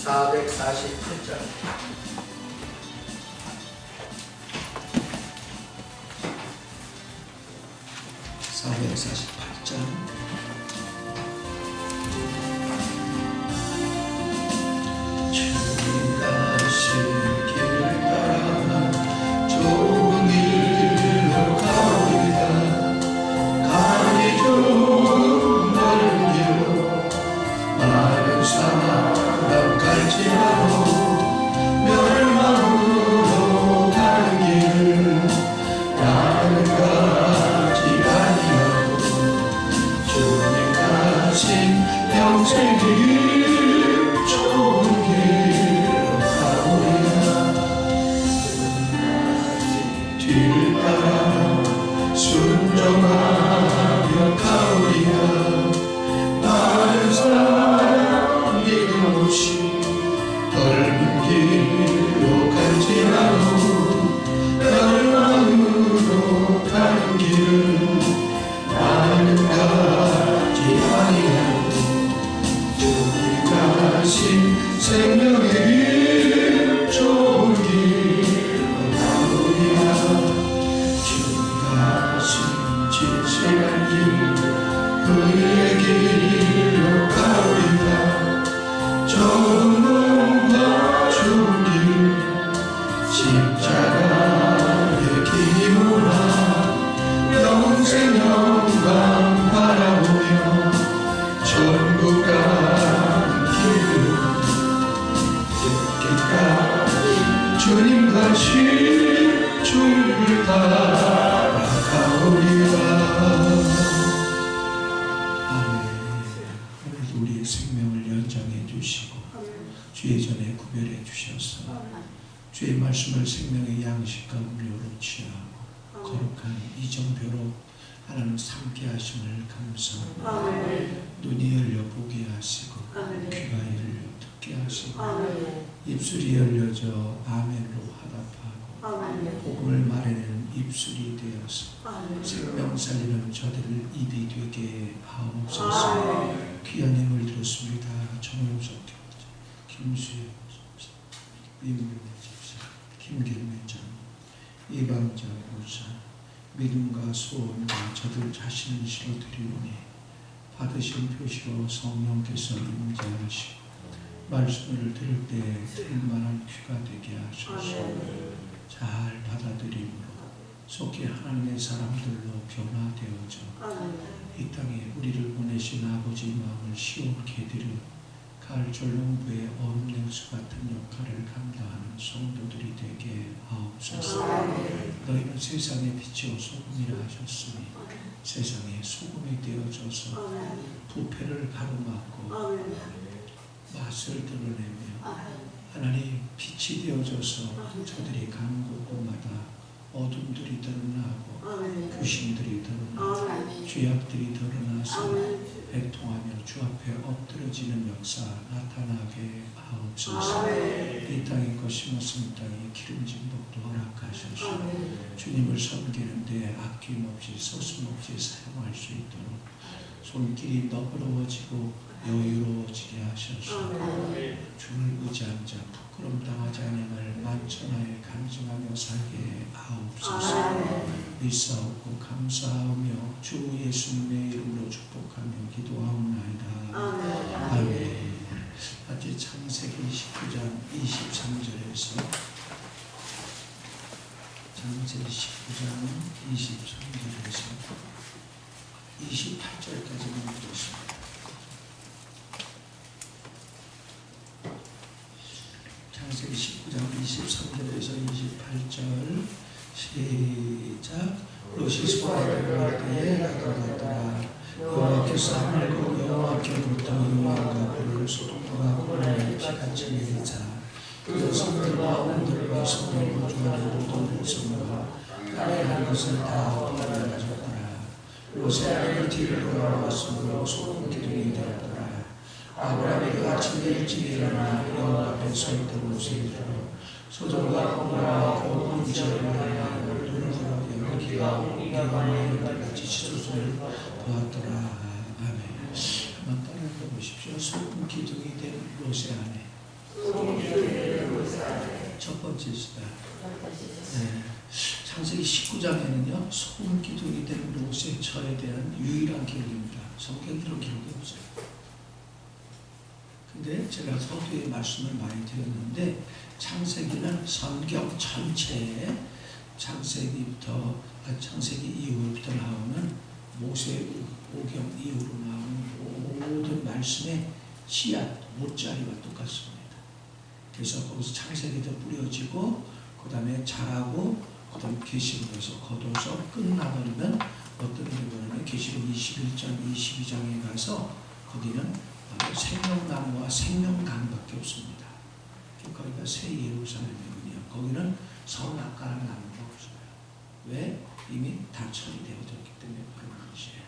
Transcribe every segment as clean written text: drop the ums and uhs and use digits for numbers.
448장 448장 주님 가신 길 따라 좁은 길로 가오리다. 가기 좀 넓은 길로 마른 사람 갈지라도 멸망으로 가는 길을 나는 가지 아니하고 주님 가신 평생 길 좋은 길로 가오리라. 뒤를 따라 순종하며 가오리라. 마른 사람 믿음 없이 넓은 길로 갈지라도 멸망으로 가는 길은 나는 가지 아니하고 주님 가신 생명의 길 좋은 길로 가오리라. 주님 가신 진실한 길 그의 길로 가오리라. 좋은 놈과 좋은 길 십자가의 기무라. 영생 영광 바라보며 천국 가는 길로 끝까지 주님 가신 줄을 따라 가오리라. 우리의 생명을 연장해 주시고 주의 전에 구별해 주셔서 주의 말씀을 생명의 양식과 음료로 취하고 거룩한 이정표로 하나님 삼게 하심을 감사합니다. 눈이 열려 보게 하시고 귀가 열려 듣게 하시고 입술이 열려져 아멘으로 화답하고 복음을 말해내는 입술이 되어서 생명 살리는 저들을 입이 되게 하옵소서. 귀한 힘을 들었습니다. 정용석 교사, 김수영 목사, 이문희 집사, 김길매 장, 이방자 목사, 믿음과 소원과 저들 자신을 실어드리오니 받으신 표시로 성령께서 임재하시고 말씀을 들을 때 들만한 귀가 되게 하소서. 잘 받아들임으로 속히 하나님의 사람들로 변화되어져 이 땅에 우리를 보내신 아버지 마음을 시원케 해드려 가을 졸농부의 어음 냉수 같은 역할을 감당하는 성도들이 되게 하옵소서. 너희는 세상의 빛이요 소금이라 하셨으니 세상에 소금이 되어져서 부패를 가로막고 맛을 드러내며 하나님 빛이 되어져서 저들이 가는 곳곳마다 어둠들이 드러나고 귀신들이 드러나고 죄악들이 드러나서 애통하며 주 앞에 엎드러지는 역사 나타나게 하옵소서. 이 땅에 거심없은 땅에 기름진 복도 허락하셔서 주님을 섬기는데 아낌없이 서슴없이 사용할 수 있도록 손길이 너그러워지고 여유로워지게 하셔서 주를 의지한 자 부끄럼 당하지 아니할 만천하에 간증하며 살게 하옵소서. 믿사옵고 감사하며 주 예수님의 이름으로 축복하며 기도하옵나이다. 아멘. 아직 창세기 19장 23절에서 창세기 19장 23절에서 28절까지만 보겠습니다. 창세기 19장 23절에서 28절 시작. 롯이 소돔에 갈 때에 나타났더라. 여호와께서 하늘과 여호와께로부터 유황과 불을 소돔과 고모라에 피같이 내리자 그 성들과 온들과 소돔과 주하는 모든 백성과 땅에 한 것을 다 엎어버렸더라. 롯의 아내는 뒤를 돌아왔으므로 소돔 기둥이 되었더라. 아브라함이 아침에 일찍 일어나 여호와 앞에 서 있던 롯에 이르러 소돔과 고모라와 그 문지를 향하여 눈을 들어 연기가 옹기가 많이 같이 치솟음을 보았더라. 아멘. 한번 따라해 보십시오. 소금 기둥이 된 롯의 아내. 첫 번째 시다. 네. 창세기 19장에는요 소금 기둥이 된 롯의 처에 대한 유일한 기록입니다. 성경에 이런 기록이 없어요. 근데 제가 서두에 말씀을 많이 드렸는데 창세기는 성경 전체에 창세기 이후부터 나오는 모세오경 이후로 나오는 모든 말씀의 씨앗, 못자리와 똑같습니다. 그래서 거기서 창세기도 뿌려지고 그 다음에 자라고 그 다음에 계시록에서 거둬서 끝나버리면 어떤 경우는 계시록 21장, 22장에 가서 거기는 생명나무와 생명강밖에 없습니다. 거기가 새 예루살렘이군요. 거기는 선악과랑 나무가 없어요. 왜? 이미 다 처리되어졌기 때문에 그런 것이에요.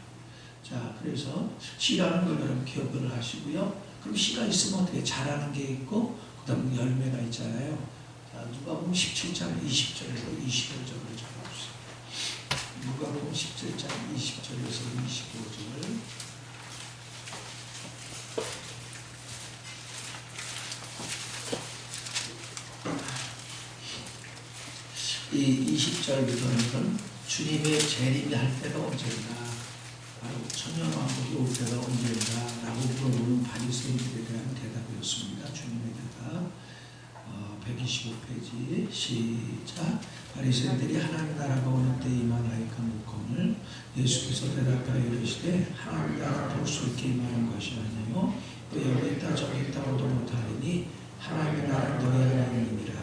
자, 그래서 씨라는 걸 여러분 기억을 하시고요. 그럼 씨가 있으면 어떻게 자라는 게 있고 그 다음 열매가 있잖아요. 자, 누가복음 17장 20절에서 25절을 적어주세요. 누가복음 17장 20절에서 25절. 이 20절부터는 주님의 재림이 할 때가 언제인가, 바로 천년왕국이 올 때가 언제인가 라고 물어보는 바리새인들에 대한 대답이었습니다. 주님의 대답 125페이지 시작. 바리새인들이 하나님 나라가 어느 때 임하나이까 묻거늘 예수께서 대답하여 이르시되 하나님 나라 볼 수 있게 임하는 것이 아니요 또 여기 있다 저기 있다 오도 못하리니 하나님의 나라는 너희 안에 있느니라.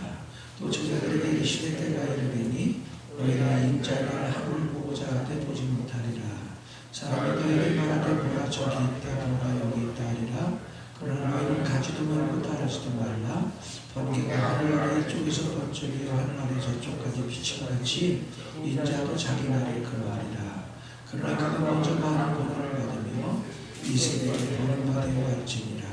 또 제자들에게 이르시되 때가 이르리니 너희가 인자를 하늘을 보고자 하되 보지 못하리라. 사람이 너희를 말하되 보라 저기 있다 보라 여기 있다 하리라. 그러나 너희는 가지도 말고 따르지도 말라. 번개가 하늘 아래 이쪽에서 번쩍이어 하늘 아래 저쪽까지 비치고 같이 인자도 자기 나라에 그러하리라. 그러나 그가 먼저 많은 고난을 받으며 이 세대에 버림받아야 할지니라.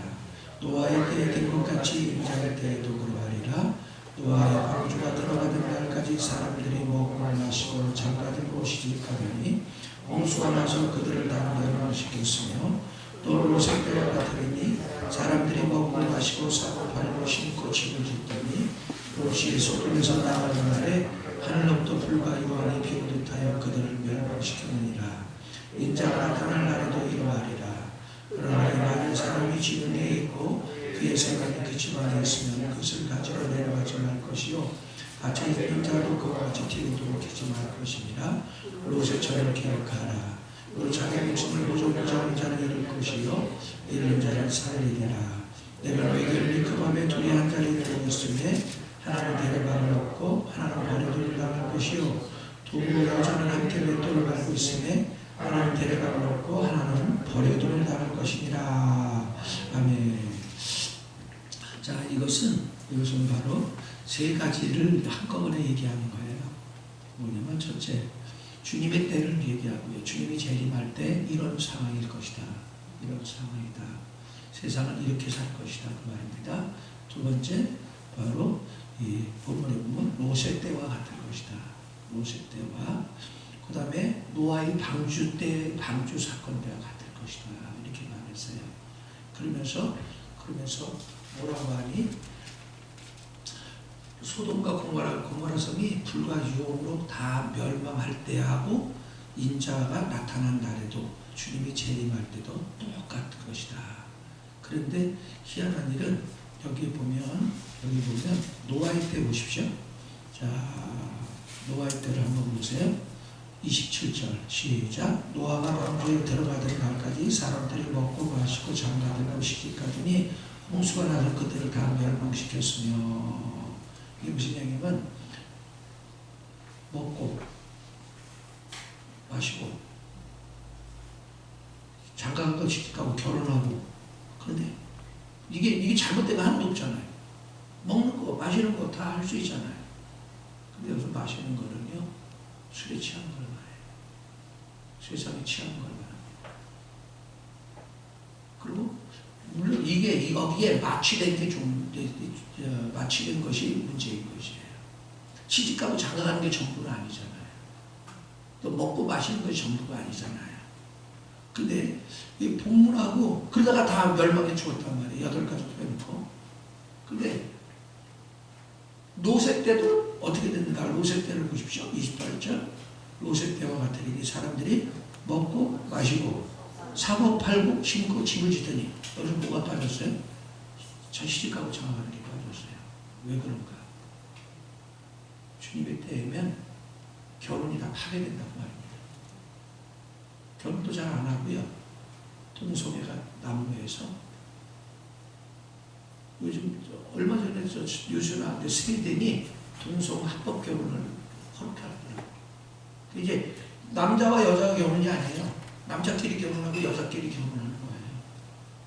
노아의 때에 된 것 같이 인자의 때에도 그러하리라. 노아의 방주가 들어가는 날까지 사람들이 먹고 마시고 장가들고 시집가더니 홍수가 나서 그들을 다 멸망시켰으며 또 롯의 때와 같으니 사람들이 먹고 마시고 사고 팔고 심고 집을 짓더니 롯이 소돔에서 나가는 날에 하늘로부터 불과 유황이 비오듯 하여 그들을 멸망시켰느니라. 인자가 나타날 날에도 이러하리라. 그러나 이 많은 사람이 집 위에 있고 그의 생각이 그 집안에 있으면 그것을 가지러 내려가지 말 것이요 갇혀 있는 자도 그와 같이 튀우도록 하지 말 것이니라. 롯의 처를 기억하라. 또 자기 목숨을 보존하자 하는 자는 잃을 것이요 잃는 자는 살리리라. 내가 너희들이 그 밤에 둘이 한 자리에 들어있으며 하나는 데려감을 얻고 하나는 버려둠을 당할 것이요 두 여자는 함께 맷돌을 밟고 있으며 하나는 데려감을 얻고 하나는 버려둠을 당할 것이니라. 아멘. 자, 이것은 바로 세 가지를 한꺼번에 얘기하는 거예요. 뭐냐면 첫째, 주님의 때를 얘기하고요. 주님이 재림할 때 이런 상황일 것이다. 이런 상황이다. 세상은 이렇게 살 것이다. 그 말입니다. 두 번째, 바로 이 본문에 보면 롯의 때와 같을 것이다. 롯의 때와 그 다음에 노아의 방주 사건 때와 같을 것이다. 이렇게 말했어요. 그러면서 뭐라고 하니? 소돔과 고모라 성이 불과 유혹으로 다 멸망할 때하고 인자가 나타난 날에도 주님이 재림할 때도 똑같은 것이다. 그런데 희한한 일은 여기 보면 노아의 때 보십시오. 자, 노아의 때를 한번 보세요. 27절 시작. 노아가 왕조에 들어가던 날까지 사람들이 먹고 마시고 장가들고 시집가더니 홍수가 나서 그들을 다 멸망시켰으며. 이게 무슨 얘기냐면 먹고 마시고 장가가고 시집가고 결혼하고. 그런데 이게 잘못된 거 하나도 없잖아요. 먹는 거 마시는 거 다 할 수 있잖아요. 근데 여기서 마시는 거는요, 술에 취한 걸 말해요. 세상에 취한 걸 말합니다. 그리고 물론 여기에 마취된 것이 문제인 것이에요. 시집가고 장가가는 게 전부는 아니잖아요. 또 먹고 마시는 것이 전부가 아니잖아요. 근데 이 본문하고 그러다가 다 멸망에 죽었단 말이에요. 8가족 빼놓고. 근데 노세 때도 어떻게 됐는가? 노세 때를 보십시오. 28절. 노세 때와 같으니 사람들이 먹고 마시고 사고 팔고 심고 집을 짓더니 여기서 뭐가 빠졌어요? 시집가고 장가가는 게 빠졌어요. 왜 그런가? 주님의 때에면 결혼이 다 파괴된다고 말입니다. 결혼도 잘 안 하고요. 동성애가 남부에서 요즘 얼마 전에 뉴스 나왔는데 스웨덴이 동성 합법 결혼을 허락해 하더라고요. 이제 남자와 여자가 결혼이 아니에요. 남자끼리 결혼하고 여자끼리 결혼하는 거예요.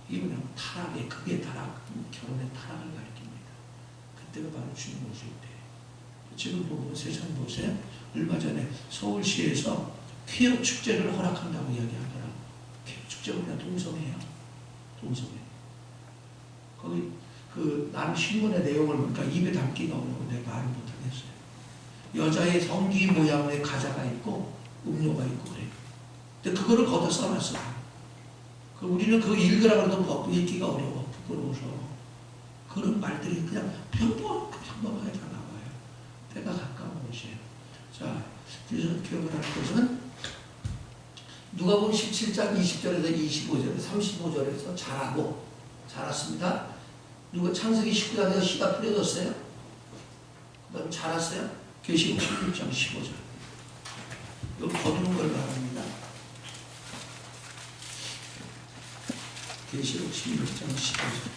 이게 뭐냐면 그게 결혼의 타락을 가리킵니다. 그때가 바로 주님 오실 때. 지금 보고 세상 보세요. 얼마 전에 서울시에서 퀴어 축제를 허락한다고 이야기하더라고요. 퀴어 축제가 그냥 동성애예요. 동성애. 거기 난 신문의 내용을 보니까 입에 담기가 어려워 내가 말을 못하겠어요. 여자의 성기 모양의 과자가 있고 음료가 있고 그래요. 근데 그거를 거기다 써놨어. 우리는 그거 읽으라고 해도 읽기가 어려워. 부끄러워서. 그런 말들이 그냥 평범하게 다 나와요. 때가 가까운 것이에요. 자, 그래서 기억을 할 것은 누가복음 17장 20절에서 25절에서 35절에서 자랐습니다. 누가 창세기 19장에서 씨가 뿌려졌어요? 그 다음에 자랐어요? 계시록 16장 15절. 여기 거두는 걸 말합니다. 계시록 16장 15절.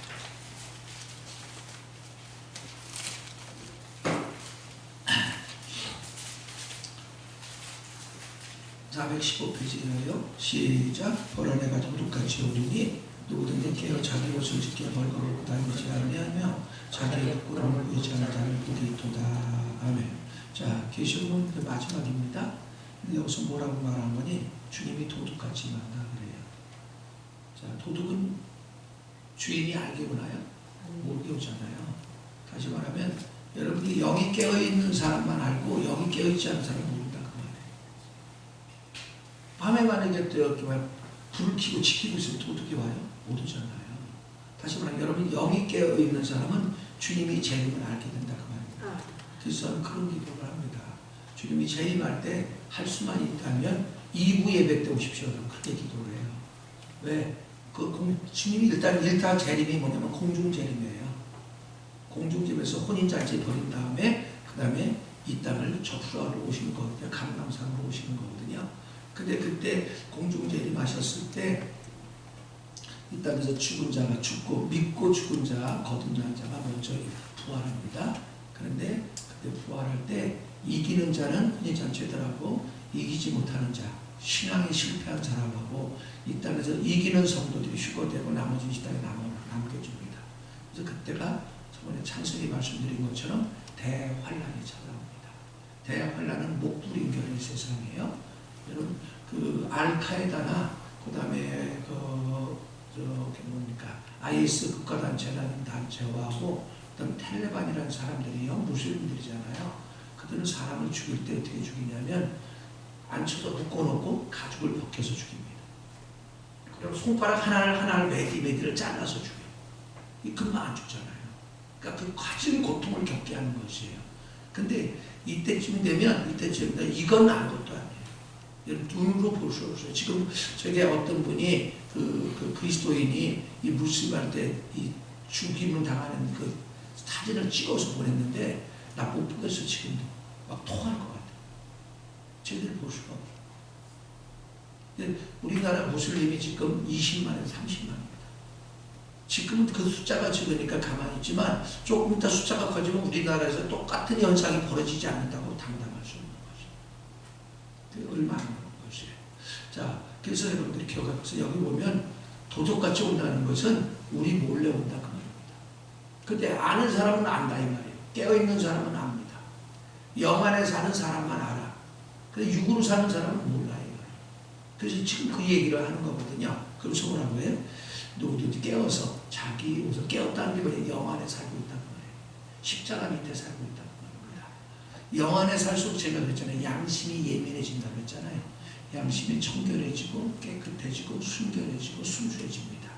415페이지에요. 시작. 보라 내가 도둑같이 오리니 누구든지 깨어 자기 옷을 찢겨 벌거벗고 다니지 아니하며 자기의 부끄러움을 보이지 않는 자를 보리이도다. 아멘. 자, 계시록은 마지막입니다. 근데 여기서 뭐라고 말한 거니? 주님이 도둑같이 만나 그래요. 자, 도둑은 주인이 알게 오나요? 모르게 오잖아요. 다시 말하면 여러분이 영이 깨어있는 사람만 알고 영이 깨어있지 않은 사람은 모른다 그 말이에요. 밤에 만약에 불을 켜고 지키고 있으면 도둑이 와요? 못 오잖아요. 다시 말하면 여러분 영이 깨어있는 사람은 주님이 재림을 알게 된다 그 말입니다. 그래서 저는 그런 기도를 합니다. 주님이 재림할 때 할 수만 있다면 2부 예배 때 오십시오. 그렇게 기도를 해요. 왜? 주님이 일단 재림이 뭐냐면 공중재림이에요. 공중집에서 혼인잔치 벌인 다음에 그 다음에 이 땅을 접수하러 오시는 거거든요. 감람산으로 오시는 거거든요. 근데 그때 공중재림 하셨을 때 이 땅에서 죽은 자가 죽고 믿고 죽은 자 거듭난 자가 먼저 부활합니다. 그런데 그때 부활할 때 이기는 자는 혼인잔치들하고 이기지 못하는 자 신앙에 실패한 사람하고 이 땅에서 이기는 성도들이 휴거되고 나머지 이 땅에 남겨줍니다. 그래서 그때가 저번에 창세기 말씀드린 것처럼 대환란이 찾아옵니다. 대환란은 목불인결의 세상이에요. 여러분 알카에다나 그 다음에 IS 국가단체라는 단체하고 그다음 텔레반이라는 사람들이요 무슬림들이잖아요. 그들은 사람을 죽일 때 어떻게 죽이냐면 앉혀서 묶어놓고 가죽을 벗겨서 죽입니다. 그리고 손가락 하나를 매디를 잘라서 죽여요. 이 금방 안 죽잖아요. 그러니까 그 가진 고통을 겪게 찾게 하는 것이에요. 근데 이때쯤 되면 이건 아무것도 아니에요. 눈으로 볼 수 없어요. 지금 저게 어떤 분이 그 그리스도인이 이 무슬림할 때 이 죽임을 당하는 그 사진을 찍어서 보냈는데 나 못 보겠어. 지금도 막 토할 것 같아. 제대로 볼 수가 없어. 우리나라 무슬림이 지금 20만에서 30만입니다. 지금 그 숫자가 적으니까 가만히 있지만 조금 이따 숫자가 커지면 우리나라에서 똑같은 현상이 벌어지지 않는다고 당당할 수 있는 것이에요. 얼마나 그런 것이에요. 자, 그래서 여러분들이 기억하세요. 여기 보면 도적같이 온다는 것은 우리 몰래 온다 그 말입니다. 근데 아는 사람은 안다 이 말이에요. 깨어있는 사람은 압니다. 영 안에 사는 사람만 알아. 근데 육으로 사는 사람은 몰라 이 말이에요. 그래서 지금 그 얘기를 하는 거거든요. 그래서 뭐라고 해요? 누구든지 깨어서 자기 우선 깨었다는 게 뭐예요? 영 안에 살고 있다는 거예요. 십자가 밑에 살고 있다는 겁니다. 영 안에 살수록 제가 그랬잖아요. 양심이 예민해진다고 했잖아요. 양심이 청결해지고 깨끗해지고 순결해지고 순수해집니다.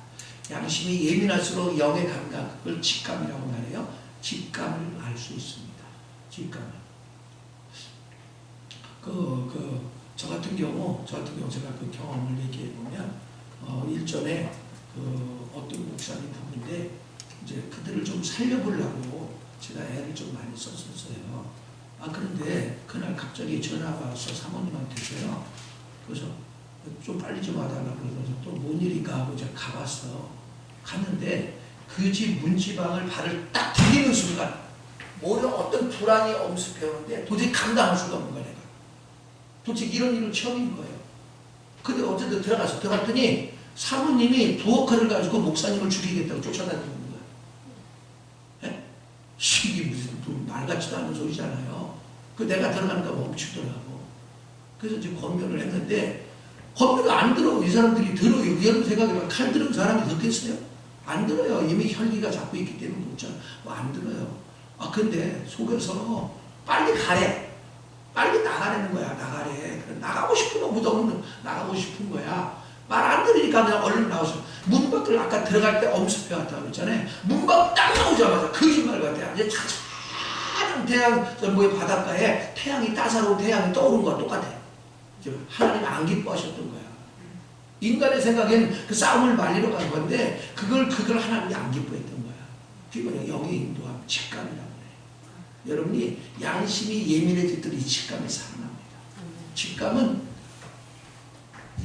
양심이 예민할수록 영의 감각, 그걸 직감이라고 말해요. 직감을 알 수 있습니다. 직감을. 저 같은 경우 제가 그 경험을 얘기해 보면 일전에 어떤 목사님 부부인데 이제 그들을 좀 살려보려고 제가 애를 좀 많이 썼었어요. 그런데 그날 갑자기 전화가 와서 사모님한테서요. 그래서 좀 빨리 좀 와달라고 그러면서 또 뭔 일인가 하고 제가 가봤어. 갔는데 그 집 문지방을 발을 딱 디디는 순간 모든 어떤 불안이 엄습해오는데 도저히 감당할 수가 없는 거야. 내가. 도대체 이런 일은 처음인 거예요. 근데 어쨌든 들어갔더니 사모님이 부엌칼을 가지고 목사님을 죽이겠다고 쫓아다니는 거예요. 예? 이게 무슨 말 같지도 않은 소리잖아요. 내가 들어가니까 멈추더라고. 그래서 지금 검열을 했는데 검열을 안 들어. 이 사람들이 들어요. 여러분 생각해봐. 칼 들은 사람이 듣겠어요? 안 들어요. 이미 혈기가 잡고 있기 때문에 안 들어요. 근데 속에서 빨리 가래. 빨리 나가라는 거야. 나가래. 그래, 나가고 싶은 거 무덤은 나가고 싶은 거야. 말 안 들으니까 그냥 얼른 나오죠. 문 밖을 아까 들어갈 때 엄습해 왔다고 그랬잖아요. 문 밖 딱 나오자마자 거짓말 같아. 이제 차차한 태양, 바닷가에 태양이 따사로운 태양이 떠오른 거와 똑같아. 하나님 안 기뻐하셨던 거야. 인간의 생각엔 그 싸움을 말리러 간 건데 그걸 하나님이 안 기뻐했던 거야. 그게 뭐냐? 영의 인도함, 직감이라고 해. 여러분이 양심이 예민해질 때 이 직감이 살아납니다. 직감은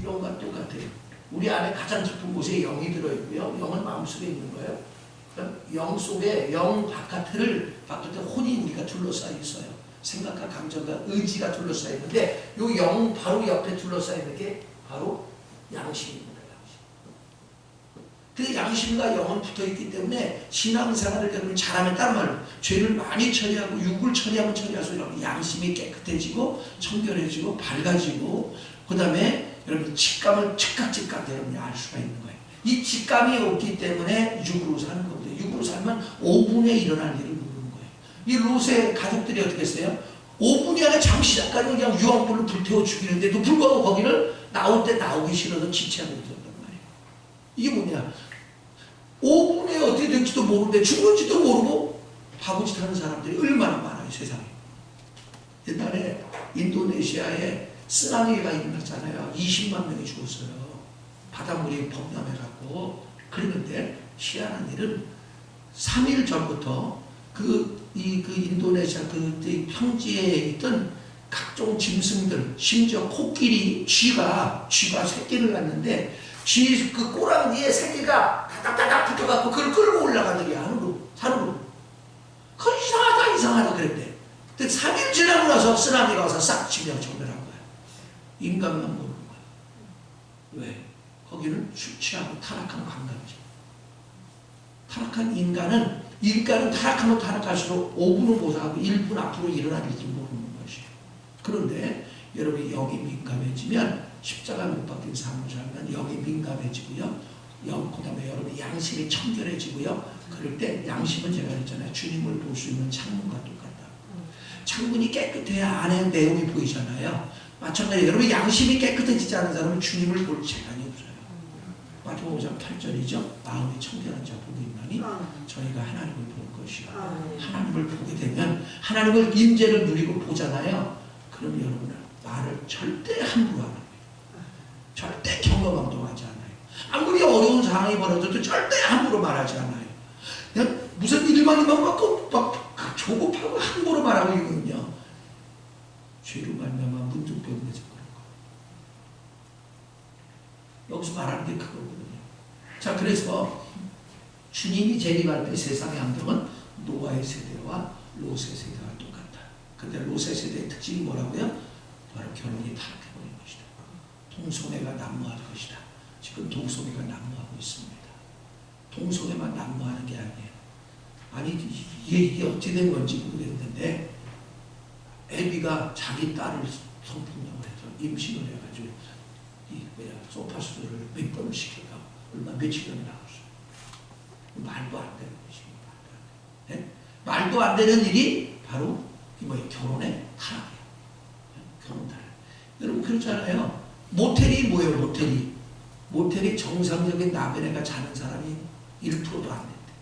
이런과 똑같아요. 우리 안에 가장 깊은 곳에 영이 들어있고요. 영은 마음속에 있는 거예요. 영 속에 영 바깥에 혼이 우리가 둘러싸여 있어요. 생각과 감정과 의지가 둘러싸여 있는데 이 영 바로 옆에 둘러싸여 있는 게 바로 양심입니다. 그 양심과 영은 붙어있기 때문에 신앙생활을 여러분 잘하면 다른 말로 죄를 많이 처리하고 육을 처리할수록 양심이 깨끗해지고 청결해지고 밝아지고 그 다음에 여러분 직감을 즉각 여러분이 알 수가 있는 거예요. 이 직감이 없기 때문에 육으로 사는 겁니다. 육으로 살면 5분에 일어날 일을 모르는 거예요. 이 롯의 가족들이 어떻게 했어요? 5분 안에 잠시작가지고 그냥 유황불을 불태워 죽이는데도 불구하고 거기를 나올 때 나오기 싫어서 지체하고 있었단 말이에요. 이게 뭐냐? 5분에 어떻게 될지도 모르는데 죽는지도 모르고 바보짓 하는 사람들이 얼마나 많아요, 세상에. 옛날에 인도네시아에 쓰나미가 일어났잖아요. 20만 명이 죽었어요. 바닷물이 범람해갖고. 그랬는데 희한한 일은 3일 전부터 그 인도네시아 그 평지에 있던 각종 짐승들, 심지어 코끼리, 쥐가 새끼를 낳는데 그 꼬랑지에 새끼가 다닥다닥 붙어갖고 그걸 끌고 올라가더니 산으로. 그건 이상하다 그랬대. 근데 3일 지나고 나서 쓰나미가 와서 싹 치며 정멸한 거야. 인간만 모르는 거야. 왜? 거기는 술 취하고 타락한 관광지. 타락한 인간은 타락하면 타락할수록 5분을 보상하고 1분 앞으로 일어날 일도 모르는 것이에요. 그런데 여러분이 영이 민감해지면 십자가 못 박힌 삶을 살면 영이 민감해지고요. 그 다음에 여러분 양심이 청결해지고요. 그럴 때 양심은 제가 그랬잖아요. 주님을 볼 수 있는 창문과 똑같다. 창문이 깨끗해야 안에 내용이 보이잖아요. 마찬가지로 여러분 양심이 깨끗해지지 않은 사람은 주님을 볼 재간이 없어요. 마태복음 5장 8절이죠. 마음이 청결한 자 복이 있나니 저희가 하나님을 볼 것이라. 하나님을 보게 되면 하나님을 임재를 누리고 보잖아요. 그럼 여러분은 말을 절대 함부로 안 합니다. 절대 경거망동하지 않아요. 아무리 어려운 상황이 벌어져도 절대 함부로 말하지 않아요. 그냥 무슨 일만 있으면 막 조급하고 함부로 말하고 있거든요. 죄로 말미암아 문득병돼서 그런 거. 여기서 말하는 게 그거거든요. 자, 그래서 주님이 재림할 때 세상의 안경은 노아의 세대와 롯의 세대와 똑같다. 근데 롯의 세대의 특징이 뭐라고요? 바로 결혼이 타락해버린 것이다. 동성애가 난무할 것이다. 지금 동성애가 난무하고 있습니다. 동성애만 난무하는 게 아니에요. 아니, 이게 어찌 된 건지 모르겠는데 애비가 자기 딸을 성폭력을 해서 임신을 해가지고 소파 수술을 몇 번을 시켜가 얼마 며칠이나 나왔어요. 말도 안 되는 것이 말도 안 되는 일이 바로 결혼의 타락이에요. 결혼 타락. 여러분 그렇잖아요. 모텔이 뭐예요? 모텔이 정상적인 나그네가 자는 사람이 1%도 안 된대.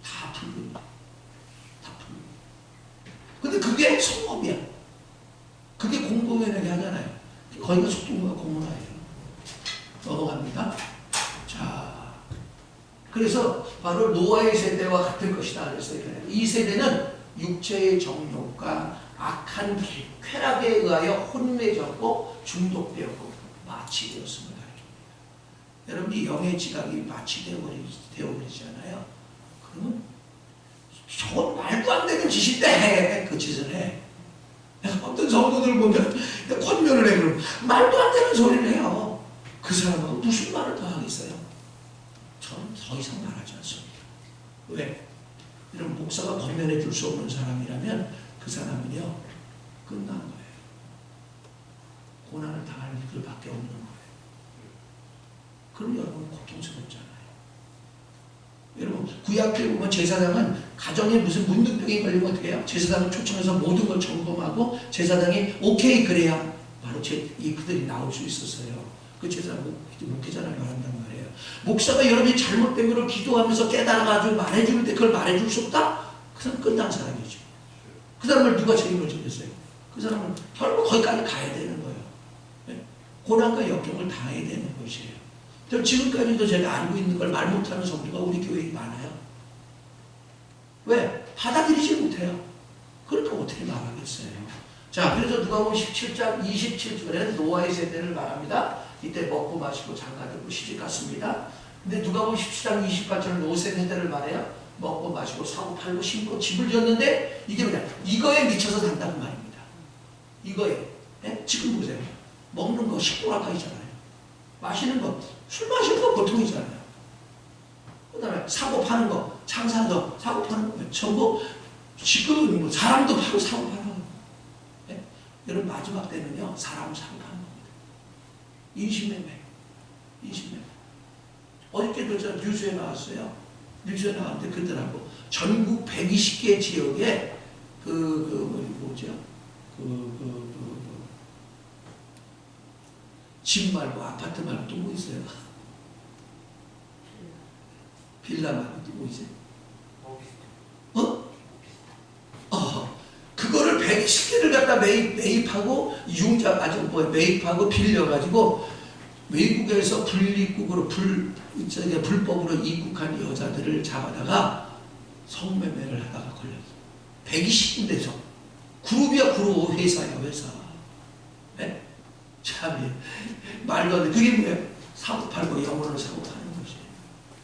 다 불금이야. 다 불금. 근데 그게 성업이야. 그게 공공연하게 하잖아요. 거기가 소통과 공문화예요. 넘어갑니다. 자, 그래서 바로 노아의 세대와 같은 것이다. 그래서 이 세대는 육체의 정욕과 악한 쾌락에 의하여 혼매졌고 중독되었고 마취되었음을 가르칩니다. 여러분이 영의 지각이 마취되어버리잖아요. 그러면 저건 말도 안 되는 짓인데 해. 그 짓을 해. 어떤 성도들 보면 권면을 해. 그러면 말도 안 되는 소리를 해요. 그 사람하고 무슨 말을 더 하겠어요? 저는 더 이상 말하지 않습니다. 왜? 이런 목사가 권면해 줄 수 없는 사람이라면 그 사람은요 끝난 거예요. 고난을 당할 일밖에 없는 거예요. 그럼 여러분 고통스럽잖아요. 여러분 구약 때 보면 제사장은 가정에 무슨 문둥병이 걸리면 어떻게 해요? 제사장을 초청해서 모든 걸 점검하고 제사장이 오케이 그래야 바로 그들이 나올 수 있었어요. 그 제사장 목회자를 말한단 말이에요. 목사가 여러분이 잘못된 걸 기도하면서 깨달아가지고 말해줄 때 그걸 말해줄 수 없다? 그 사람 끝난 사람이죠. 그 사람을 누가 책임을 지겠어요? 그 사람은 결국 거기까지 가야 되는 거예요. 네? 고난과 역경을 당해야 되는 것이에요. 지금까지도 제가 알고 있는 걸 말 못하는 성도가 우리 교회에 많아요. 왜? 받아들이지 못해요. 그러니까 어떻게 말하겠어요? 자, 그래서 누가복음 17장 27절에는 노아의 세대를 말합니다. 이때 먹고 마시고 장가들고 시집갔습니다. 근데 누가복음 17장 28절은 롯의 세대를 말해요. 먹고 마시고 사고 팔고 심고 집을 지었는데 이게 뭐냐? 이거에 미쳐서 산다는 말입니다. 이거에. 네? 지금 보세요. 먹는 거 식도락가있잖아요. 마시는 거, 술 마시는 거 보통이잖아요. 그 다음에 사고 파는 거, 장사하는 거, 사고 파는 거, 전부 지금 뭐 사람도 파고 사고 파는 거. 네? 여러분 마지막 때는요, 사람 사고 파는 겁니다. 인신매매. 어저께도 저 뉴스에 나왔어요. 뉴스에 나왔는데 그러더라고. 전국 120개 지역에 집 말고 아파트 말고 또 뭐 있어요? 빌라 말고 또 뭐 있어요? 그거를 120개를 갖다 매입하고 매입하고 빌려가지고 외국에서 불법으로 입국한 여자들을 잡아다가 성매매를 하다가 걸렸어. 120군데서. 그룹이야, 그룹. 회사야, 회사. 네? 참, 말도 안 돼. 그게 뭐예요? 사고 팔고 영혼을 사고 파는 것이에요.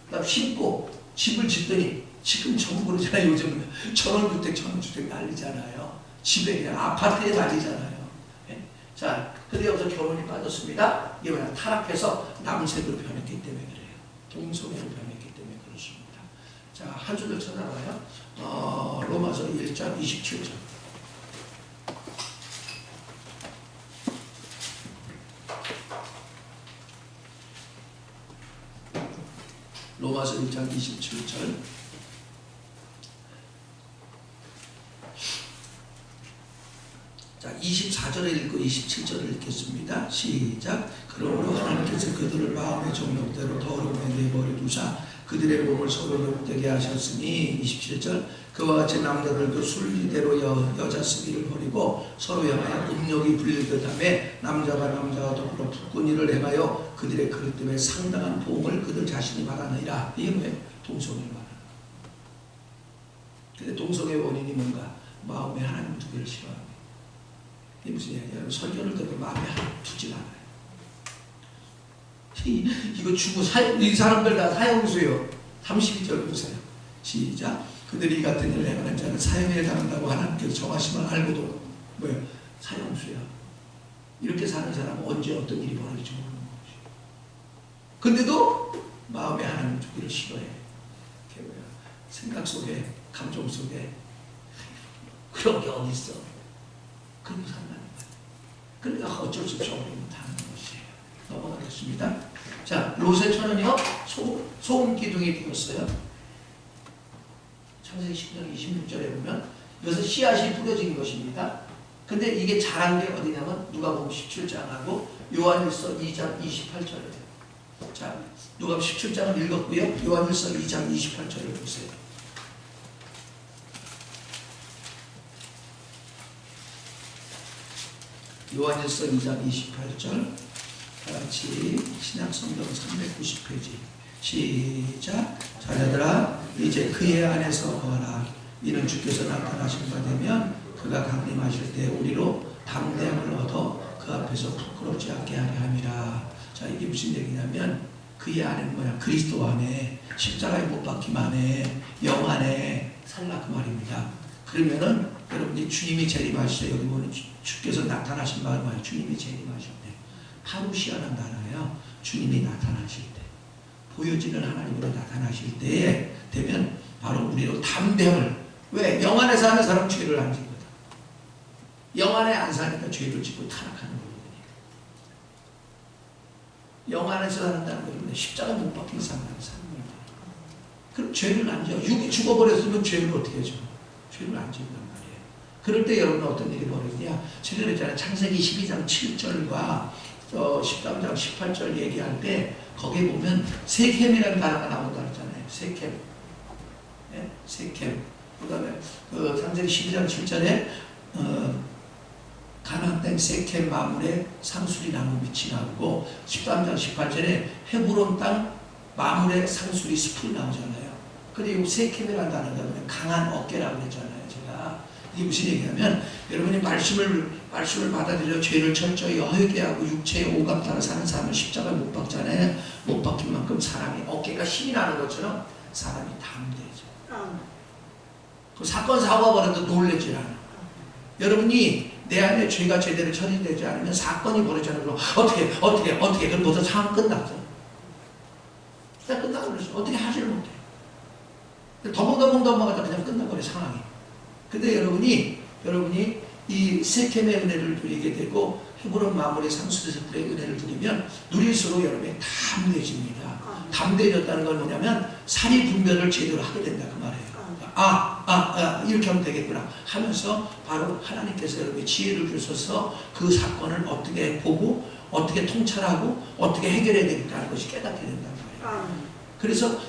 그 다음 심고 집을 짓더니 지금 전부 그러잖아요. 요즘은 전원주택 난리잖아요. 집에 그냥 아파트에 난리잖아요. 네? 자, 근데 여기서 결혼이 빠졌습니다. 이게 뭐냐? 타락해서 남색으로 변했기 때문에 그래요. 동성애로 변했기 때문에 그렇습니다. 자, 한 줄을 쳐다봐요. 로마서 1장 27절. 로마서 1장 27절. 자, 24절을 읽고 27절을 읽겠습니다. 시작. 그러므로 하나님께서 그들을 마음의 정욕대로 더러움에 내버려 두사 그들의 몸을 서로 욕되게 하셨으니 27절 그와 같이 남자들도 순리대로 여자 쓰기를 버리고 서로 향하여 음욕이 불리듯 하며 남자가 남자와 더불어 북군이를 행하여 그들의 그릇 때문에 상당한 보응을 그들 자신이 받았느니라. 이게 뭐예요? 동성애를 말하는 거예요. 근데 동성애의 원인이 뭔가? 마음에 하나님 두기를 싫어합니다. 이게 무슨 얘기예요? 설교를 들어도 마음에 하나님 두질 않아요. 이거 주고 이 사람들 다 사형수예요. 32절 보세요. 시작. 그들이 이 같은 일을 행하는 자는 사형에 당한다고 하나님께서 정하심을 알고도 뭐예요? 사형수야. 이렇게 사는 사람은 언제 어떤 일이 벌어질지 모르는 거지. 근데도 마음에 하나님 두기를 싫어해. 그게 뭐야? 생각 속에 감정 속에 그런 게 어디 있어? 그러고 산다는 거야. 그러니까 어쩔 수 없이 어려움을 당하는 것이에요. 넘어가겠습니다. 자, 롯의 처는요 소금 기둥이 되었어요. 창세기 10장 26절에 보면 이것은 씨앗이 뿌려진 것입니다. 근데 이게 자란 게 어디냐면 누가복음 17장하고 요한일서 2장 28절이에요. 자, 누가복음 17장을 읽었고요. 요한일서 2장 28절을 보세요. 요한일서 2장 28절 같이 신약성경 390페이지 시작. 자녀들아 이제 그의 안에서 거하라. 이는 주께서 나타나신 바 되면 그가 강림하실 때 우리로 담대함을 얻어 그 앞에서 부끄럽지 않게 하려 함이라. 자, 이게 무슨 얘기냐면 그의 안에는 뭐야? 그리스도 안에 십자가에 못 박힘 안에 영 안에 살라 그 말입니다. 그러면은 여러분이 주님이 재림하시죠. 여기 보면 주께서 나타나신 바는 뭐야? 주님이 재림하셨네. 파루시아라는 단어예요. 주님이 나타나실 때, 보여지는 하나님으로 나타나실 때에 되면 바로 우리로 담대함을, 왜? 영 안에 사는 사람은 죄를 안 짓거든. 영 안에 안 사니까 죄를 짓고 타락하는 거거든요. 영 안에서 산다는 거는 십자가 못 박힌 사람을 사는 거예요. 그럼 죄를 안 져. 육이 죽어버렸으면 죄를 어떻게 해줘? 죄를 안 짓단 말이에요. 그럴 때 여러분 어떤 일이 벌어지냐? 제가 그랬잖아요. 창세기 12장 7절과 13장 18절 얘기할 때 거기에 보면 세켐이라는 단어가 나온다 그랬잖아요. 세켐. 네? 세켐. 그 다음에 창세기 12장 7절에 가나안 땅 세켐 마물에 상수리 나무 밑이 나오고 13장 18절에 헤브론 땅 마물에 상수리 숲이 나오잖아요. 그리고 세켐이라는 단어가 강한 어깨라고 했잖아요. 제가 이게 무슨 얘기냐면 여러분이 말씀을 받아들여 죄를 철저히 허하게 하고 육체의 오감 따라 사는 사람은 십자가에 못 박잖아요. 못 박힌 만큼 사람이 어깨가 힘이 나는 것처럼 사람이 담대해져. 그 사건 사고가 벌어도 놀라질 않아. 여러분이 내 안에 죄가 제대로 처리되지 않으면 사건이 벌어지는 거 어떻게 그럼 벌써 상황 끝났어. 그냥 끝나버렸어. 어떻게 하지를 못해. 더벙더벙 그냥 끝나버려 상황이. 근데 여러분이 이 세켐의 은혜를 누리게 되고 헤브론 마물의 상수리의 은혜를 누리면 누릴수록 여러분이 담대해집니다. 담대해졌다는 건 뭐냐면 사리 분별을 제대로 하게 된다 그 말이에요. 이렇게 하면 되겠구나 하면서 바로 하나님께서 여러분이 지혜를 주셔서 그 사건을 어떻게 보고 어떻게 통찰하고 어떻게 해결해야 되겠다 하는 것이 깨닫게 된단 말이에요. 그래서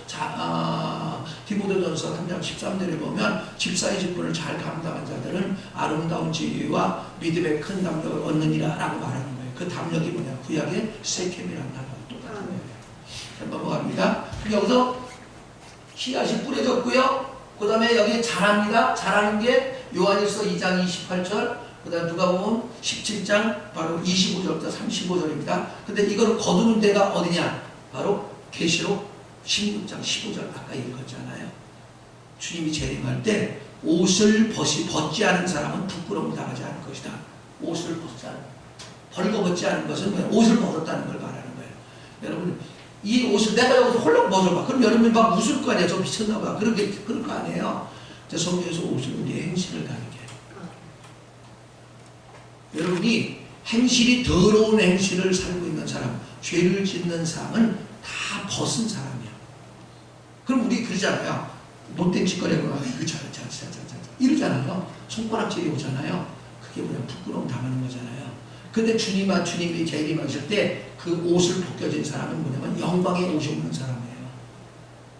디모데전서 3장 13절에 보면 집사의 직분을 잘 감당한 자들은 아름다운 지혜와 믿음의 큰 담력을 얻느니라 라고 말하는 거예요. 그 담력이 뭐냐? 구약의 세켐이라는 단어가 똑같은 거예요. 넘어갑니다. 여기서 씨앗이 뿌려졌고요. 그 다음에 여기 자랍니다. 자라는 게 요한일서 2장 28절, 그 다음에 누가복음 17장 바로 25절부터 35절입니다. 근데 이걸 거두는 데가 어디냐? 바로 계시록 16장 15절 아까 읽었잖아요. 주님이 재림할 때 옷을 벗지 않은 사람은 부끄러움 당하지 않을 것이다. 옷을 벗지 않은, 벌거벗지 않은 것은 뭐예요? 옷을 벗었다는 걸 말하는 거예요. 여러분 이 옷을 내가 여기서 홀랑 벗어봐. 그럼 여러분이 막 웃을 거 아니야. 저 미쳤나봐. 그럴 거 아니에요. 성경에서 옷을 우리의 행실을 가리게. 여러분이 행실이 더러운 행실을 살고 있는 사람, 죄를 짓는 사람은 다 벗은 사람이야. 그럼 우리 그러잖아요. 못된 짓거리하고 이러잖아요. 손가락질이 오잖아요. 그게 뭐냐? 부끄러움 당하는 거잖아요. 근데 주님이 재림하실 때 그 옷을 벗겨진 사람은 뭐냐면 영광의 옷이 없는 사람이에요.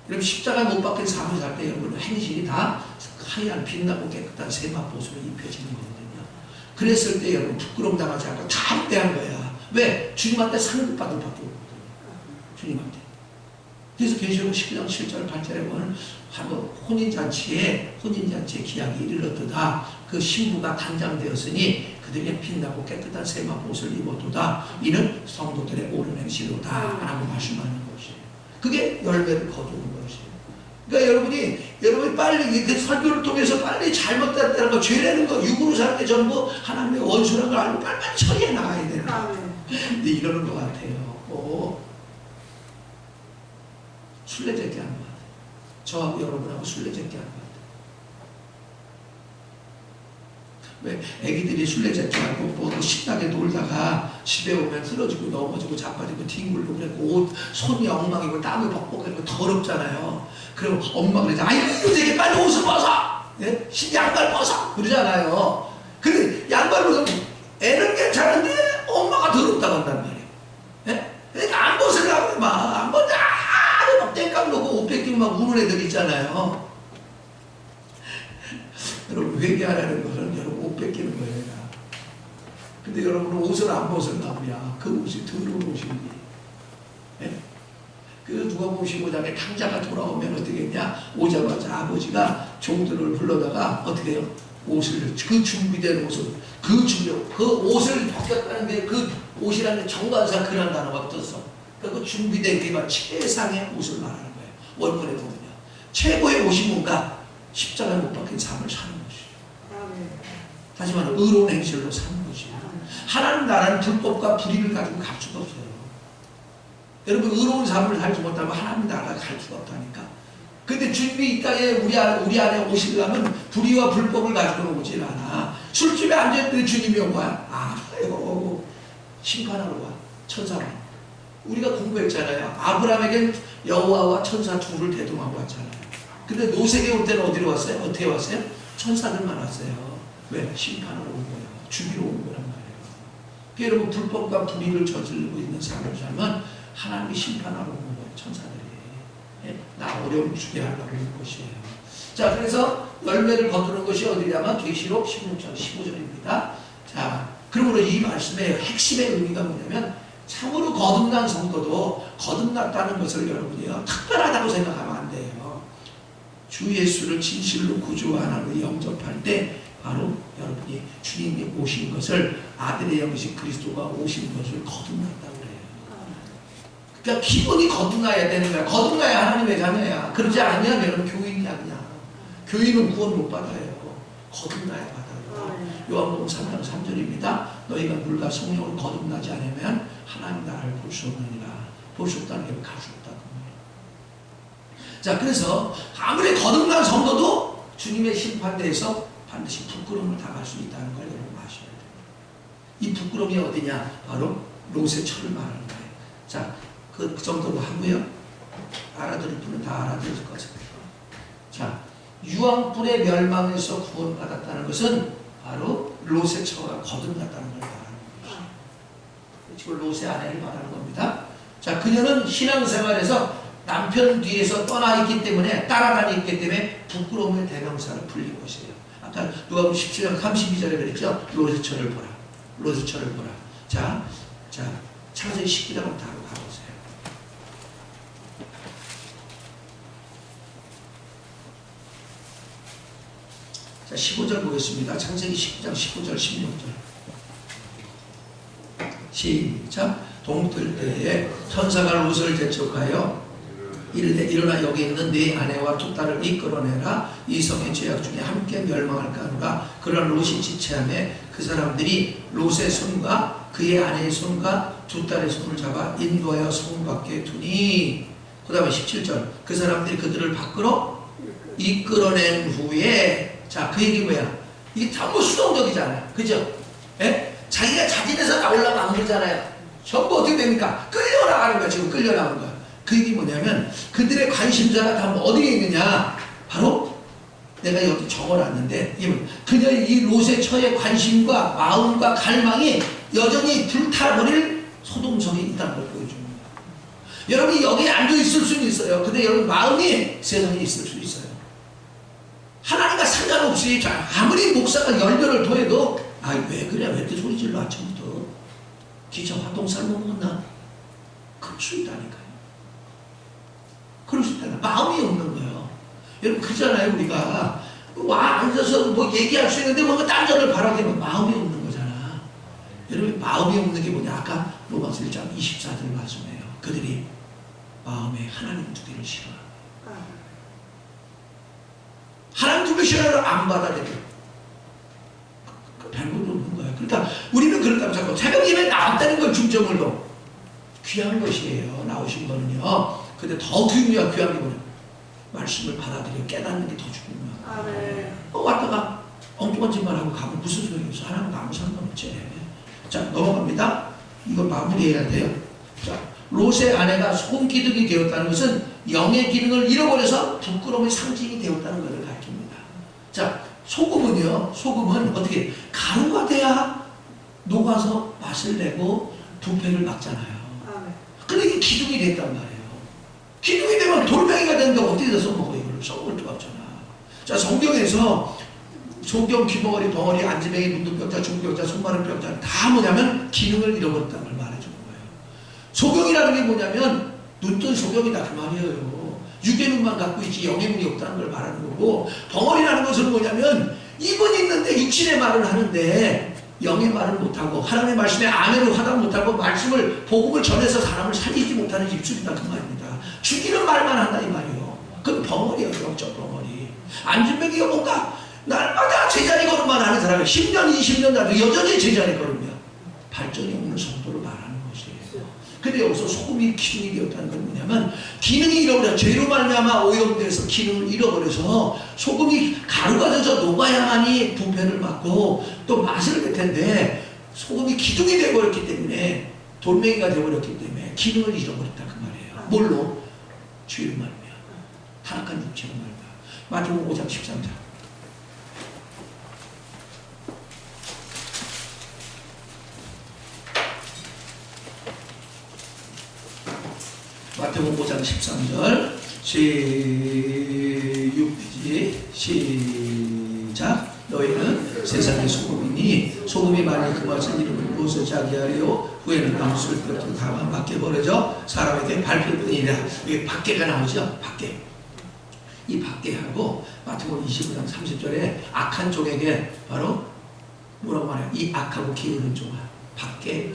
여러분 십자가에 못 박힌 삶을 살 때 여러분 행실이 다 하얀 빛나고 깨끗한 세마포수로 입혀지는 거거든요. 그랬을 때 여러분 부끄러움 당하지 않고 다 합대한 거야. 왜? 주님한테 상급받을 밖에 없거든요. 주님한테. 그래서 계시록 19장 7절 8절에 보면 혼인잔치에 기약이 이르렀도다. 그 신부가 단장되었으니 그들에게 빛나고 깨끗한 세마포옷을 입었도다. 이는 성도들의 옳은 행실로다 라고 말씀하는 것이에요. 그게 열매를 거두는 것이에요. 그러니까 여러분이 빨리 그 설교를 통해서 빨리 잘못됐다는 거, 죄라는 거, 육으로 사는 게 전부 하나님의 원수라는 걸 알고 빨리 처리해 나가야 된다. 근데 이러는 것 같아요. 술래잡기 하는 것 같아요. 저하고 여러분하고 술래잡기 하는 것 같아요. 왜? 애기들이 술래잡기 하고 신나게 놀다가 집에 오면 쓰러지고 넘어지고 자빠지고 뒹굴고 그랬고 손이 엉망이고 땀이 벅벅하고 더럽잖아요. 그리고 엄마가 그러죠. 아이고 되게 빨리 옷을 벗어! 예? 양말 벗어! 그러잖아요. 근데 양말 벗으면 애는 괜찮은데 엄마가 더럽다고 한단 말이에요. 예? 그러니까 안 벗으려고 막 안 벗어! 막 땡깡 놓고 옷 뺏기고 막 우는 애들 있잖아요. 여러분 회개하라는 것은 여러분 옷 뺏기는 거예요. 근데 여러분은 옷을 안 벗었나보야. 그 옷이 더러운 옷인지. 예? 그 누가 보시고 자기 탕자가 돌아오면 어떻게 했냐? 오자마자 아버지가 종들을 불러다가 어떻게 해요? 옷을, 그 준비된 옷을, 그 옷을 벗겼다는데 그 옷이라는 정관사 그런 단어가 떴어. 그 준비된 게 최상의 옷을 말하는 거예요. 원문에 보면요. 최고의 옷이 뭔가? 십자가에 못 박힌 삶을 사는 것이에요. 다시 말해 의로운 행실로 사는 것이에요. 하나님 나라는 불법과 불의를 가지고 갈 수가 없어요. 여러분 의로운 삶을 살지 못하면 하나님 나라가 갈 수가 없다니까. 근데 주님이 이 땅에 우리 안에 오시려면 불의와 불법을 가지고는 오질 않아. 술집에 앉아있는데 주님이 온 거야? 아니에요. 심판하러 와. 천사로. 우리가 공부했잖아요. 아브라함에겐 여호와와 천사 둘을 대동하고 왔잖아요. 근데 노색에 올 때는 어디로 왔어요? 어떻게 왔어요? 천사들만 왔어요. 왜? 심판하러 온 거예요. 죽이러 온 거란 말이에요. 그러니까 여러분 불법과 불의를 저지르고 있는 삶을 살면 하나님이 심판하러 온 거예요. 천사들이. 예? 나 어려움 주게 하려고 온 것이에요. 자, 그래서 열매를 거두는 것이 어디냐면 계시록 16장 15절입니다. 자, 그러므로 이 말씀의 핵심의 의미가 뭐냐면 참으로 거듭난 성도도 거듭났다는 것을 여러분이요 특별하다고 생각하면 안 돼요. 주 예수를 진실로 구주와 하나님을 영접할 때 바로 여러분이 주님이 오신 것을 아들의 영이신 그리스도가 오신 것을 거듭났다고 그래요. 그러니까 기본이 거듭나야 되는 거야. 거듭나야 하나님의 자녀야. 그러지 않으면 여러분 교인이 아니야. 교인은 구원 못 받아요. 거듭나야 받아요. 요한복음 3장 3절입니다. 너희가 물과 성령으로 거듭나지 않으면 하나님 나라를 볼 수 없느니라. 볼 수 없다는 게 갈 수 없다는 거예요. 자, 그래서 아무리 거듭난 성도도 주님의 심판대에서 반드시 부끄러움을 당할 수 있다는 걸 여러분 아셔야 돼요. 이 부끄러움이 어디냐? 바로 롯의 철을 말하는 거예요. 자, 그 정도로 하고요. 알아들을 분은 다 알아들을 것입니다. 자, 유황불의 멸망에서 구원받았다는 것은 바로 롯의 처가 거듭났다는 걸 말하는 것이죠. 지금 롯의 아내를 말하는 겁니다. 자, 그녀는 신앙생활에서 남편 뒤에서 떠나 있기 때문에 따라다니기 때문에 부끄러움의 대명사를 불린 것이에요. 아까 누가복음 17장 32절에 그랬죠. 롯의 처를 보라. 롯의 처를 보라. 자, 창세기 19장을 다 가보세요. 자, 15절 보겠습니다. 창세기 19장 15절 16절 시작. 동틀 때에 천사가 롯을 재촉하여 이르되 일어나 여기 있는 네 아내와 두 딸을 이끌어내라. 이 성의 죄악 중에 함께 멸망할까 하노라. 그러나 롯이 지체하며 그 사람들이 롯의 손과 그의 아내의 손과 두 딸의 손을 잡아 인도하여 성 밖에 두니. 그 다음에 17절 그 사람들이 그들을 밖으로 이끌어낸 후에 자, 그 얘기 뭐야? 이게 전부 수동적이잖아요. 그죠? 예? 자기가 자진해서 나오려고 안 그러잖아요. 전부 어떻게 됩니까? 끌려나가는 거야. 지금 끌려나가는 거야. 그 얘기 뭐냐면 그들의 관심사가 다 어디에 있느냐? 바로 내가 여기 적어놨는데 그녀의 이 롯의 처의 관심과 마음과 갈망이 여전히 불타버릴 소동성이 있다는 걸 보여줍니다. 여러분이 여기에 앉아있을 수는 있어요. 근데 여러분 마음이 세상에 있을 수 있어요. 하나님과 상관없이 아무리 목사가 열변을 토해도 왜 그래? 왜 이렇게 소리 질러 아침부터? 기차 화동살 못 먹었나? 그럴 수 있다니까요. 그럴 수 있다니까. 마음이 없는 거예요. 여러분 그러잖아요. 우리가 와 앉아서 뭐 얘기할 수 있는데 뭔가 딴전을 바라게 하면 마음이 없는 거잖아. 여러분 마음이 없는 게 뭐냐? 아까 로마서 1장 24절 말씀해요. 그들이 마음에 하나님 두 개를 싫어하고 하나님 두 개 싫어하는 안 받아들여. 별것도 없는 거예요. 그러니까 우리는 그렇다고 자꾸 새벽 예배 나왔다는 걸 중점을 둬. 귀한 것이에요. 나오신 거는요. 근데 더 귀한 게 뭐냐? 말씀을 받아들여 깨닫는 게 더 중요해요. 왔다가 엉뚱한 짓만 하고 가면 무슨 소용이 없어. 하나님과 아무 상관없지. 자, 넘어갑니다. 이거 마무리해야 돼요. 자, 롯의 아내가 소금 기둥이 되었다는 것은 영의 기능을 잃어버려서 부끄러움의 상징이 되었다는 것을 가르칩니다. 자, 소금은 어떻게 가루가 돼야 녹아서 맛을 내고 부패를 막잖아요. 근데 이게 기둥이 됐단 말이에요. 기둥이 되면 돌멩이가 되는데 어떻게 돼서 먹어 이걸 썩을 수 없잖아. 자, 성경에서 소경, 귀머거리, 벙어리, 안지뱅이, 문둥병자, 중병자, 손마른 병자 다 뭐냐면 기능을 잃어버렸다는 걸 말해주는 거예요. 소경이라는 게 뭐냐면 눈뜬 소경이다 그 말이에요. 육의 눈만 갖고 있지 영의 눈이 없다는 걸 말하는 거고, 벙어리라는 것은 뭐냐면 입은 있는데 육신의 말을 하는데 영의 말을 못하고 하나님의 말씀에 아멘을 화답 못하고 말씀을 복음을 전해서 사람을 살리지 못하는 입술이다 그 말입니다. 죽이는 말만 한다 이 말이에요. 그건 벙어리예요. 영적 벙어리. 안진뱅이가 뭔가 날마다 제자리 걸음만 하는 사람이 10년 20년 나도 여전히 제자리 걸으며 발전이 없는 성도를 말하는 것이에요. 근데 여기서 소금이 기둥이 되었다는 건 뭐냐면 기능이 잃어버려. 죄로 말미암아 오염돼서 기능을 잃어버려서 소금이 가루가 돼서 녹아야만이 부패를 막고 또 맛을 낼 텐데 소금이 기둥이 되어버렸기 때문에 돌멩이가 되어버렸기 때문에 기능을 잃어버렸다 그 말이에요. 뭘로? 죄로 말미암아 타락한 육체로 말미암아. 마태복음 5장 13절. 마태복음 5장 13절 제6페이지 시작. 너희는 세상의 소금이니 소금이 만일 그 맛을 이름을 무엇을 자기하리요 후에는 나무술 뼈도 다만 밖에 버려져 사람에게 밟힐 뿐이라. 이게 밖에가 나오죠. 밖에. 이 밖에하고 마태복음 25장 30절에 악한 종에게 바로 뭐라고 말해요? 이 악하고 게으른 종아 밖에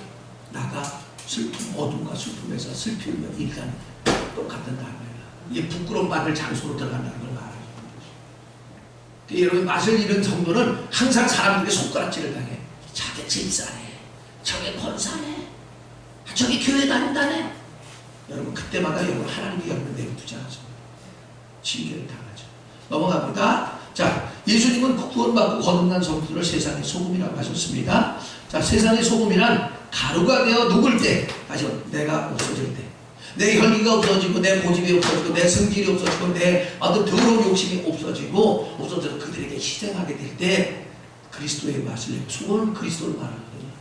나가 슬픔, 어둠과 슬픔에서 슬피우며 일단 똑같은 단어예요. 이게 부끄러움 받을 장소로 들어간다는 걸 말하는 거죠. 여러분 맛을 잃은 성도는 항상 사람들에게 손가락질을 당해. 저게 질사네, 저게 권사네, 저게 교회 다닌다네. 여러분 그때마다 여러분 하나님이 여러분 내버두지 않습니다. 징계를 당하죠. 넘어갑니다. 자, 예수님은 구원받고 거듭난 성도를 세상의 소금이라고 하셨습니다. 자, 세상의 소금이란 가루가 되어 녹을 때, 다시 내가 없어질 때, 내 혈기가 없어지고 내 고집이 없어지고 내 성질이 없어지고 내 어떤 더러운 욕심이 없어져서 그들에게 희생하게 될 때 그리스도의 맛을 내고, 소금은 그리스도를 말하거든요.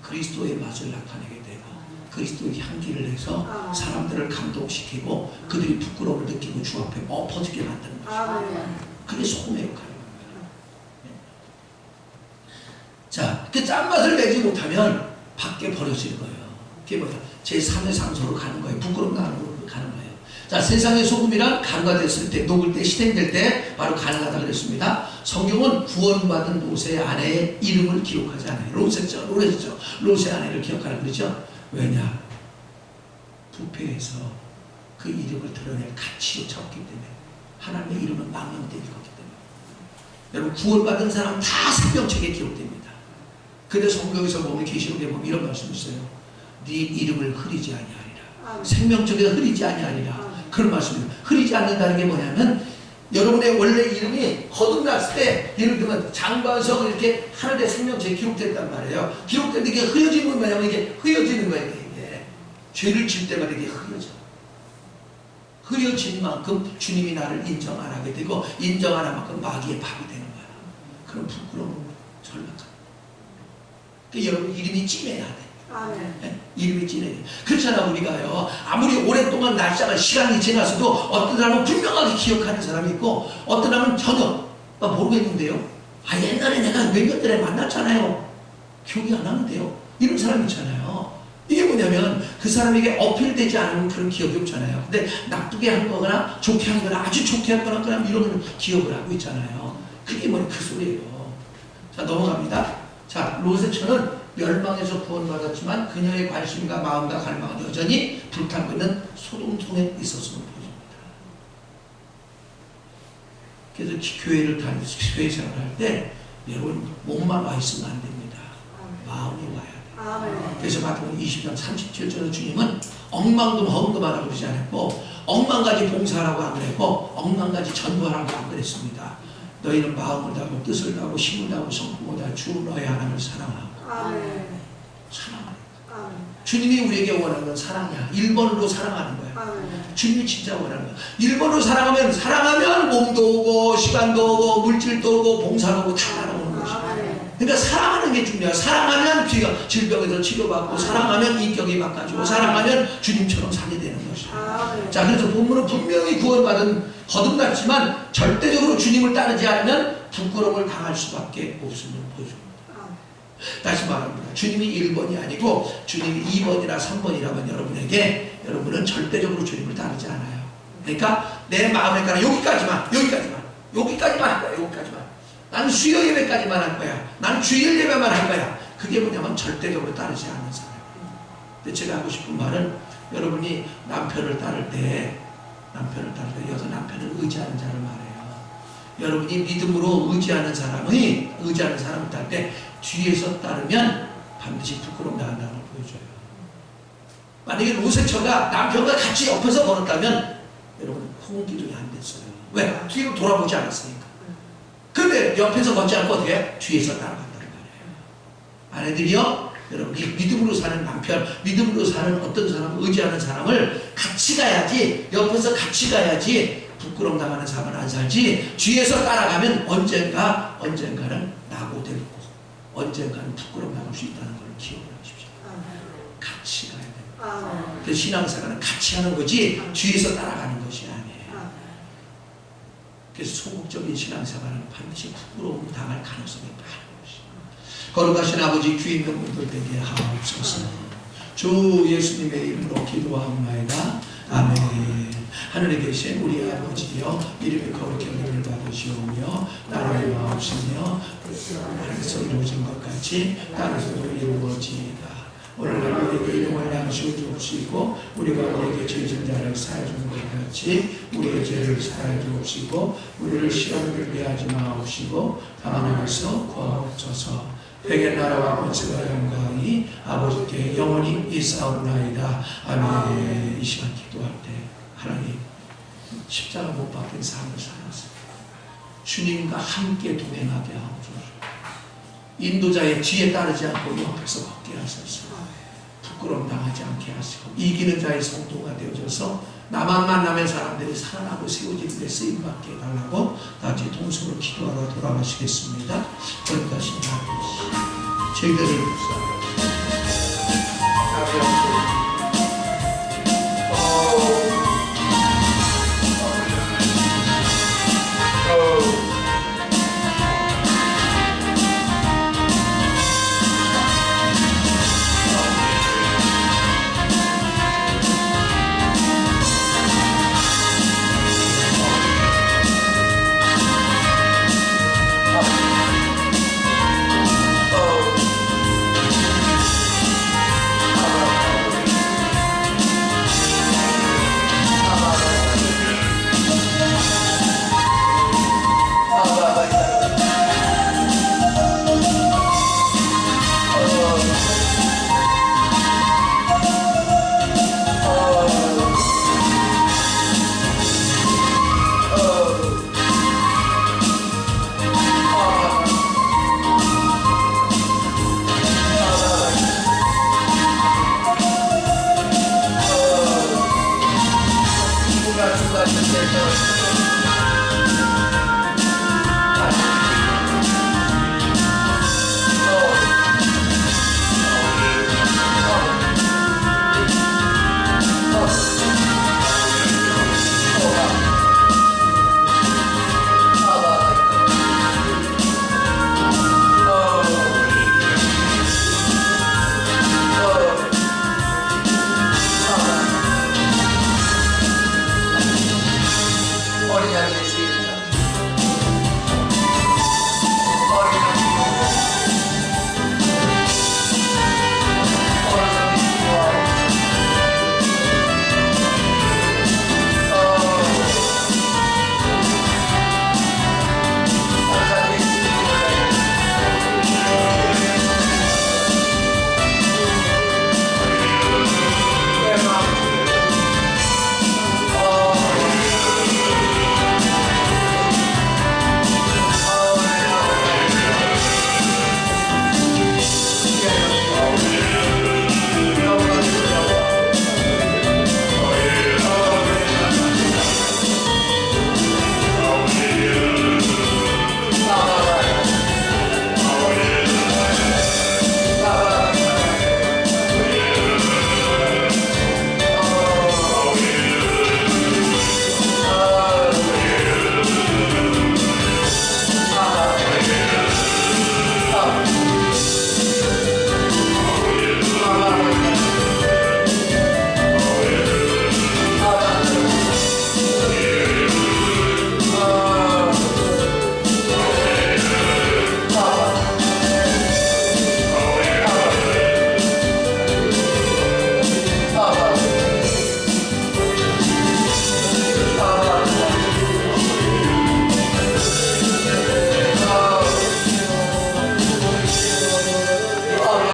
그리스도의 맛을 나타내게 되고 그리스도의 향기를 내서 사람들을 감동시키고 그들이 부끄러움을 느끼고 주 앞에 엎어지게 만드는 것입니다. 그게 소금의 역할입니다. 자, 그 짠맛을 내지 못하면 밖에 버려지는 거예요. 그게 뭐야? 제3의 상소로 가는 거예요. 부끄러움 나는 곳으로 가는 거예요. 자, 세상의 소금이란 가루가 됐을 때, 녹을 때, 희생될 때 바로 가능하다 그랬습니다. 성경은 구원받은 롯의 아내의 이름을 기록하지 않아요. 롯의 아내를 기억하라 그러죠. 왜냐? 부패해서 그 이름을 드러낼 가치를 찾기 때문에. 하나님의 이름은 망령되기 거기 때문에. 여러분 구원받은 사람 다 생명책에 기록됩니다. 근데 성경에서 보면 계시록에 보면 이런 말씀이 있어요. 네 이름을 흐리지 아니하리라. 생명책에 흐리지 아니하리라. 그런 말씀입니다. 흐리지 않는다는 게 뭐냐면 여러분의 원래 이름이 거듭났을 때 예를 들면 장반석 이렇게 하늘의 생명책에 기록됐단 말이에요. 기록됐는데 이게 흐려지는 건 뭐냐면 이게 흐려지는 거예요. 이게 죄를 질 때마다 이게 흐려져. 흐려진 만큼 주님이 나를 인정 안 하게 되고 인정 안 한 만큼 마귀의 밥이 되는 거야. 그런 부끄러움은 전락합니다. 여러분 이름이 찐해야 돼. 아멘. 이름이 찐해야 돼. 그렇잖아. 우리가요 아무리 오랫동안 날짜가 시간이 지났어도 어떤 사람은 분명하게 기억하는 사람이 있고 어떤 사람은 전혀 모르겠는데요. 옛날에 내가 몇 년 전에 만났잖아요. 기억이 안 나는데요. 이런 사람 있잖아요. 이게 뭐냐면 그 사람에게 어필되지 않은 그런 기억이 없잖아요. 근데 나쁘게 한 거거나 좋게 한 거나 아주 좋게 한 거나 그냥 이런 기억을 하고 있잖아요. 그게 뭐냐 그 소리예요. 자 넘어갑니다. 자 롯의 멸망에서 구원받았지만 그녀의 관심과 마음과 갈망은 여전히 불타고 있는 소돔성에 있었음을 보여줍니다. 그래서 교회를 다니면서 교회 생활할 때 여러분 몸만 와 있으면 안 됩니다. 마음이 와야 돼요. 그래서 마태복음 20장 37절에 주님은 억만금 헌금하라고 그러지 않았고 억만가지 봉사하라고 안 그랬고 억만가지 전도하라고 안 그랬습니다. 너희는 마음을 다하고 뜻을 다하고 힘을 다하고 성품을 다하고 주 너희 하나님을 사랑하고 사랑하는 거야. 주님이 우리에게 원하는 건 사랑이야. 1번으로 사랑하는 거야. 주님이 진짜 원하는 거야. 1번으로 사랑하면 몸도 오고 시간도 오고 물질도 오고 봉사도 오고 다 날아오는 것이야. 그러니까 사랑하는 게 중요해요. 사랑하면 질병에서 치료받고 사랑하면 인격이 바꿔지고 사랑하면 주님처럼 살게 되는 것이에요. 자 그래서 본문은 분명히 구원받은 거듭났지만 절대적으로 주님을 따르지 않으면 부끄러움을 당할 수밖에 없음을 보여줍니다. 다시 말합니다. 주님이 1번이 아니고 주님이 2번이나 3번이라면 여러분은 절대적으로 주님을 따르지 않아요. 그러니까 내 마음에 따라 여기까지만 할 거야. 여기까지만. 나는 수요 예배까지만 할 거야. 나는 주일 예배만 할 거야. 그게 뭐냐면 절대적으로 따르지 않는 사람이에요. 근데 제가 하고 싶은 말은 여러분이 남편을 따를 때 여기서 남편을 의지하는 자를 말해요. 여러분이 믿음으로 의지하는 사람을 따를 때 뒤에서 따르면 반드시 부끄러움 당한다는 걸 보여줘요. 만약에 롯의 남편과 같이 옆에서 걸었다면 여러분 호응기둥이 안 됐어요. 왜? 뒤로 돌아보지 않았으니까. 그런데 옆에서 걷지 않고 어떻게 해? 뒤에서 따라간다는 말이에요. 아내들이요, 여러분이 믿음으로 사는 남편, 믿음으로 사는 어떤 사람을 의지하는 사람을 같이 가야지, 옆에서 같이 가야지 부끄러움 당하는 삶을 안 살지, 뒤에서 따라가면 언젠가는 낙오되고 언젠가는 부끄러움 당할 수 있다는 걸 기억을 하십시오. 같이 가야 돼요. 그래서 신앙생활은 같이 하는 거지 뒤에서 따라가는 것이 아니에요. 그래서 소극적인 신앙생활은 반드시 부끄러움 당할 가능성이 많은 것입니다. 거룩하신 아버지 주인 명분들 되게 하옵소서. 주 예수님의 이름으로 기도하옵나이다. 아멘. 하늘에 계신 우리 아버지여, 이름이 거룩히 여김을 받으시오며 나라의 마옵시며 하늘에서 이루어진 것 같이 땅에서도 이루어지이다. 오늘날 우리에게 일용할 양식을 주옵시고 우리가 우리에게 죄진 자를 사해주는 것 같이 우리의 죄를 사해 주옵시고 우리를 시험에 들게 하지 마옵시고 다만 하나님께서 구하옵소서. 백의 나라와 권세와 영광이 아버지께 영원히 있사옵나이다. 아멘. 이 시간 기도할 때 하나님 십자가 못 박힌 삶을 살았습니다. 주님과 함께 동행하게 하옵소서. 인도자의 뒤에 따르지 않고 옆에서 걷게 하소서. 부끄러움 당하지 않게 하시고 이기는 자의 성도가 되어져서 나만 만나면 사람들이 살아나고 세워지는 데 쓰임받게 해달라고 다같이 동서로 기도하러 돌아가시겠습니다. 거룩하신 하나님, 저희들을